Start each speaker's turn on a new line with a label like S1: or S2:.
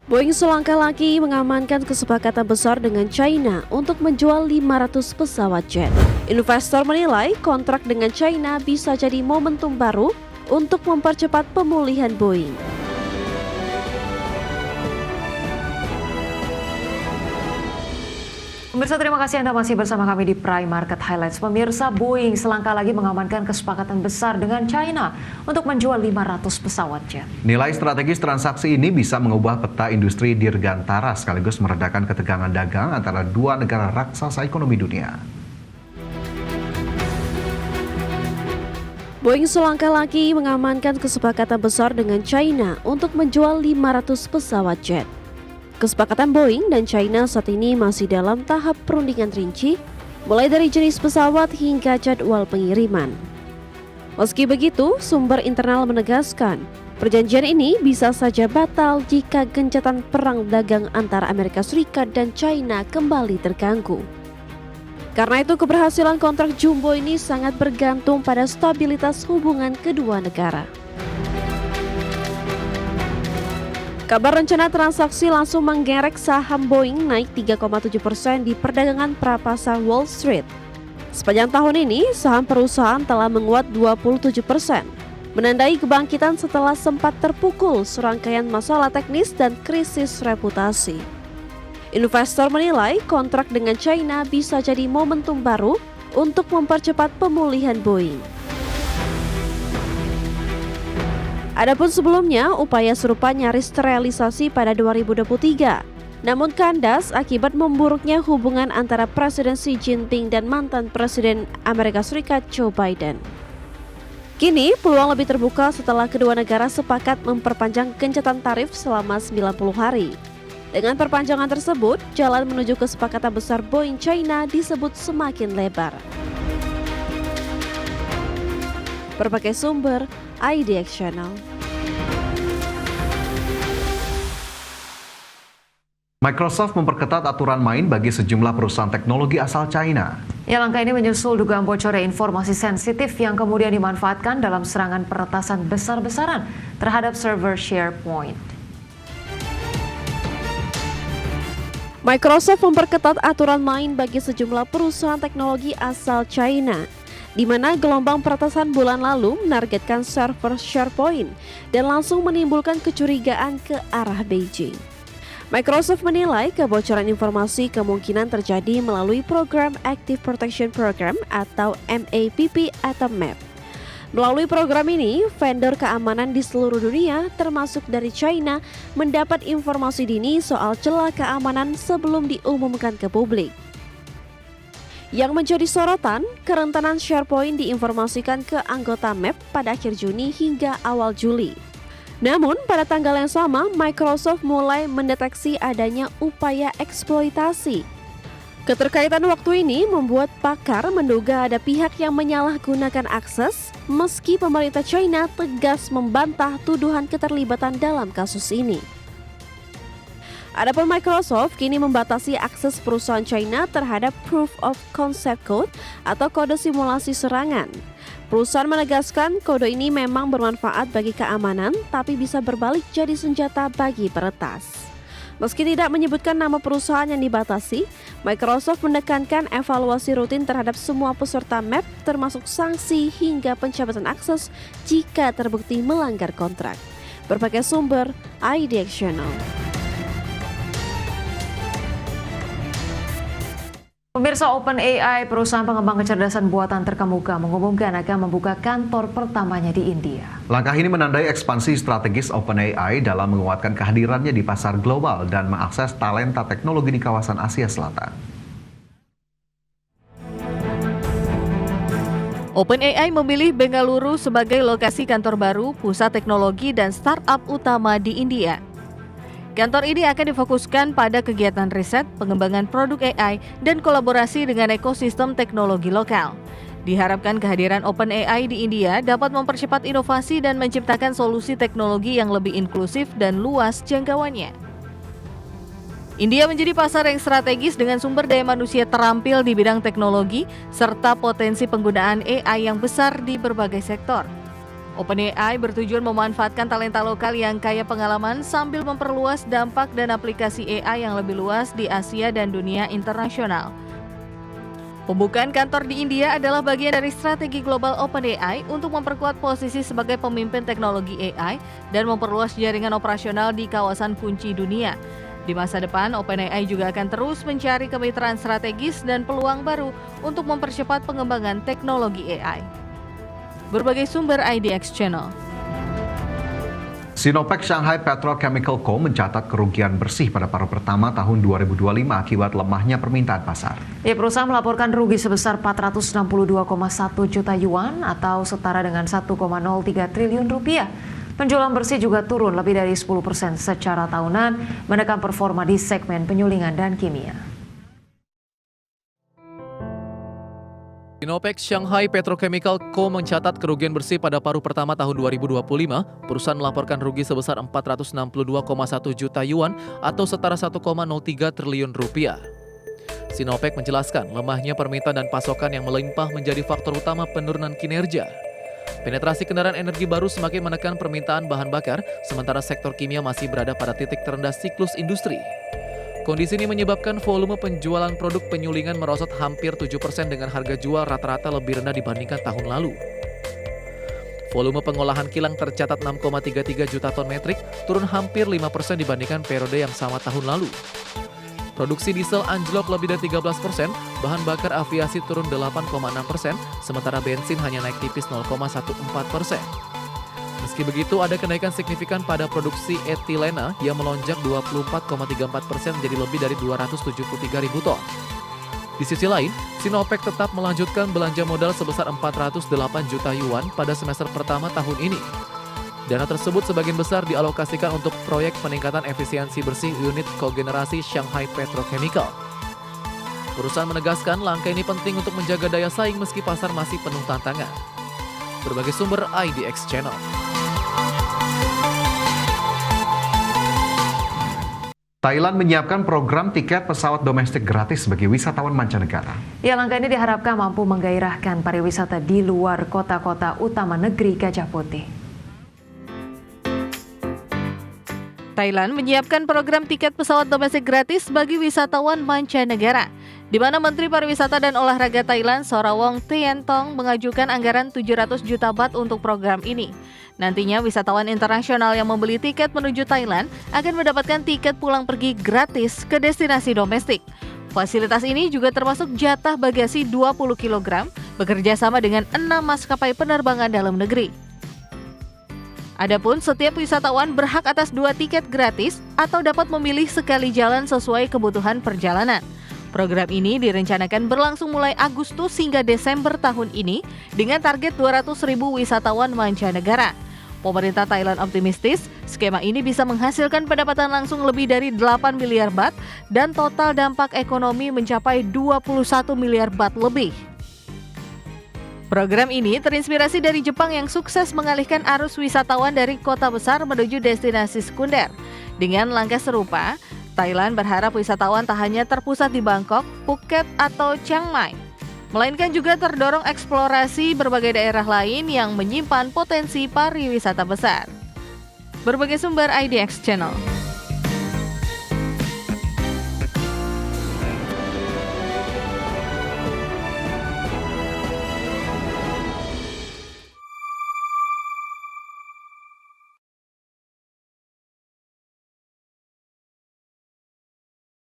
S1: Boeing selangkah lagi mengamankan kesepakatan besar dengan China untuk menjual 500 pesawat jet. Investor menilai kontrak dengan China bisa jadi momentum baru untuk mempercepat pemulihan Boeing.
S2: Pemirsa, terima kasih Anda masih bersama kami di Prime Market Highlights. Pemirsa, Boeing selangkah lagi mengamankan kesepakatan besar dengan China untuk menjual 500 pesawat jet.
S3: Nilai strategis transaksi ini bisa mengubah peta industri dirgantara sekaligus meredakan ketegangan dagang antara dua negara raksasa ekonomi dunia.
S1: Boeing selangkah lagi mengamankan kesepakatan besar dengan China untuk menjual 500 pesawat jet. Kesepakatan Boeing dan China saat ini masih dalam tahap perundingan rinci, mulai dari jenis pesawat hingga jadwal pengiriman. Meski begitu, sumber internal menegaskan, perjanjian ini bisa saja batal jika gencatan perang dagang antara Amerika Serikat dan China kembali terganggu. Karena itu, keberhasilan kontrak jumbo ini sangat bergantung pada stabilitas hubungan kedua negara. Kabar rencana transaksi langsung menggerek saham Boeing naik 3,7% di perdagangan prapasar Wall Street. Sepanjang tahun ini, saham perusahaan telah menguat 27%, menandai kebangkitan setelah sempat terpukul serangkaian masalah teknis dan krisis reputasi. Investor menilai kontrak dengan China bisa jadi momentum baru untuk mempercepat pemulihan Boeing. Adapun sebelumnya, upaya serupa nyaris terrealisasi pada 2023. Namun kandas akibat memburuknya hubungan antara Presiden Xi Jinping dan mantan Presiden Amerika Serikat Joe Biden. Kini, peluang lebih terbuka setelah kedua negara sepakat memperpanjang gencatan tarif selama 90 hari. Dengan perpanjangan tersebut, jalan menuju kesepakatan besar Boeing China disebut semakin lebar. Berbagai sumber, IDX Channel.
S3: Microsoft memperketat aturan main bagi sejumlah perusahaan teknologi asal China.
S2: Ya, langkah ini menyusul dugaan bocornya informasi sensitif yang kemudian dimanfaatkan dalam serangan peretasan besar-besaran terhadap server SharePoint.
S1: Microsoft memperketat aturan main bagi sejumlah perusahaan teknologi asal China, di mana gelombang peretasan bulan lalu menargetkan server SharePoint dan langsung menimbulkan kecurigaan ke arah Beijing. Microsoft menilai kebocoran informasi kemungkinan terjadi melalui program Active Protection Program atau MAPP atau MAP. Melalui program ini, vendor keamanan di seluruh dunia termasuk dari China mendapat informasi dini soal celah keamanan sebelum diumumkan ke publik. Yang menjadi sorotan, kerentanan SharePoint diinformasikan ke anggota MAP pada akhir Juni hingga awal Juli. Namun, pada tanggal yang sama, Microsoft mulai mendeteksi adanya upaya eksploitasi. Keterkaitan waktu ini membuat pakar menduga ada pihak yang menyalahgunakan akses, meski pemerintah China tegas membantah tuduhan keterlibatan dalam kasus ini. Adapun Microsoft kini membatasi akses perusahaan China terhadap Proof of Concept Code atau kode simulasi serangan. Perusahaan menegaskan kode ini memang bermanfaat bagi keamanan, tapi bisa berbalik jadi senjata bagi peretas. Meski tidak menyebutkan nama perusahaan yang dibatasi, Microsoft menekankan evaluasi rutin terhadap semua peserta MAP termasuk sanksi hingga pencabutan akses jika terbukti melanggar kontrak. Berbagai sumber, IDX Channel.
S2: Pemirsa, OpenAI, perusahaan pengembang kecerdasan buatan terkemuka, mengumumkan akan membuka kantor pertamanya di India.
S3: Langkah ini menandai ekspansi strategis OpenAI dalam menguatkan kehadirannya di pasar global dan mengakses talenta teknologi di kawasan Asia Selatan.
S4: OpenAI memilih Bengaluru sebagai lokasi kantor baru, pusat teknologi dan startup utama di India. Kantor ini akan difokuskan pada kegiatan riset, pengembangan produk AI, dan kolaborasi dengan ekosistem teknologi lokal. Diharapkan kehadiran OpenAI di India dapat mempercepat inovasi dan menciptakan solusi teknologi yang lebih inklusif dan luas jangkauannya. India menjadi pasar yang strategis dengan sumber daya manusia terampil di bidang teknologi, serta potensi penggunaan AI yang besar di berbagai sektor. OpenAI bertujuan memanfaatkan talenta lokal yang kaya pengalaman sambil memperluas dampak dan aplikasi AI yang lebih luas di Asia dan dunia internasional. Pembukaan kantor di India adalah bagian dari strategi global OpenAI untuk memperkuat posisi sebagai pemimpin teknologi AI dan memperluas jaringan operasional di kawasan kunci dunia. Di masa depan, OpenAI juga akan terus mencari kemitraan strategis dan peluang baru untuk mempercepat pengembangan teknologi AI. Berbagai sumber IDX Channel.
S3: Sinopec Shanghai Petrochemical Co. mencatat kerugian bersih pada paruh pertama tahun 2025 akibat lemahnya permintaan pasar.
S2: Perusahaan melaporkan rugi sebesar 462,1 juta yuan atau setara dengan 1,03 triliun rupiah. Penjualan bersih juga turun lebih dari 10% secara tahunan, menekan performa di segmen penyulingan dan kimia.
S5: Sinopec Shanghai Petrochemical Co. mencatat kerugian bersih pada paruh pertama tahun 2025. Perusahaan melaporkan rugi sebesar 462,1 juta yuan atau setara 1,03 triliun rupiah. Sinopec menjelaskan lemahnya permintaan dan pasokan yang melimpah menjadi faktor utama penurunan kinerja. Penetrasi kendaraan energi baru semakin menekan permintaan bahan bakar, sementara sektor kimia masih berada pada titik terendah siklus industri. Kondisi ini menyebabkan volume penjualan produk penyulingan merosot hampir 7% dengan harga jual rata-rata lebih rendah dibandingkan tahun lalu. Volume pengolahan kilang tercatat 6,33 juta ton metrik, turun hampir 5% dibandingkan periode yang sama tahun lalu. Produksi diesel anjlok lebih dari 13%, bahan bakar aviasi turun 8,6%, sementara bensin hanya naik tipis 0,14%. Meski begitu, ada kenaikan signifikan pada produksi etilena yang melonjak 24,34% menjadi lebih dari 273 ribu ton. Di sisi lain, Sinopec tetap melanjutkan belanja modal sebesar 408 juta yuan pada semester pertama tahun ini. Dana tersebut sebagian besar dialokasikan untuk proyek peningkatan efisiensi bersih unit kogenerasi Shanghai Petrochemical. Perusahaan menegaskan langkah ini penting untuk menjaga daya saing meski pasar masih penuh tantangan. Berbagai sumber IDX Channel.
S3: Thailand menyiapkan program tiket pesawat domestik gratis bagi wisatawan mancanegara.
S2: Ya, langkah ini diharapkan mampu menggairahkan pariwisata di luar kota-kota utama negeri Gajah Putih.
S4: Thailand menyiapkan program tiket pesawat domestik gratis bagi wisatawan mancanegara, di mana Menteri Pariwisata dan Olahraga Thailand Sorawong Thientong mengajukan anggaran 700 juta baht untuk program ini. Nantinya wisatawan internasional yang membeli tiket menuju Thailand akan mendapatkan tiket pulang pergi gratis ke destinasi domestik. Fasilitas ini juga termasuk jatah bagasi 20 kg bekerja sama dengan 6 maskapai penerbangan dalam negeri. Adapun setiap wisatawan berhak atas 2 tiket gratis atau dapat memilih sekali jalan sesuai kebutuhan perjalanan. Program ini direncanakan berlangsung mulai Agustus hingga Desember tahun ini dengan target 200.000 wisatawan mancanegara. Pemerintah Thailand optimistis skema ini bisa menghasilkan pendapatan langsung lebih dari 8 miliar baht dan total dampak ekonomi mencapai 21 miliar baht lebih. Program ini terinspirasi dari Jepang yang sukses mengalihkan arus wisatawan dari kota besar menuju destinasi sekunder. Dengan langkah serupa, Thailand berharap wisatawan tak hanya terpusat di Bangkok, Phuket, atau Chiang Mai, melainkan juga terdorong eksplorasi berbagai daerah lain yang menyimpan potensi pariwisata besar. Berbagai sumber IDX Channel.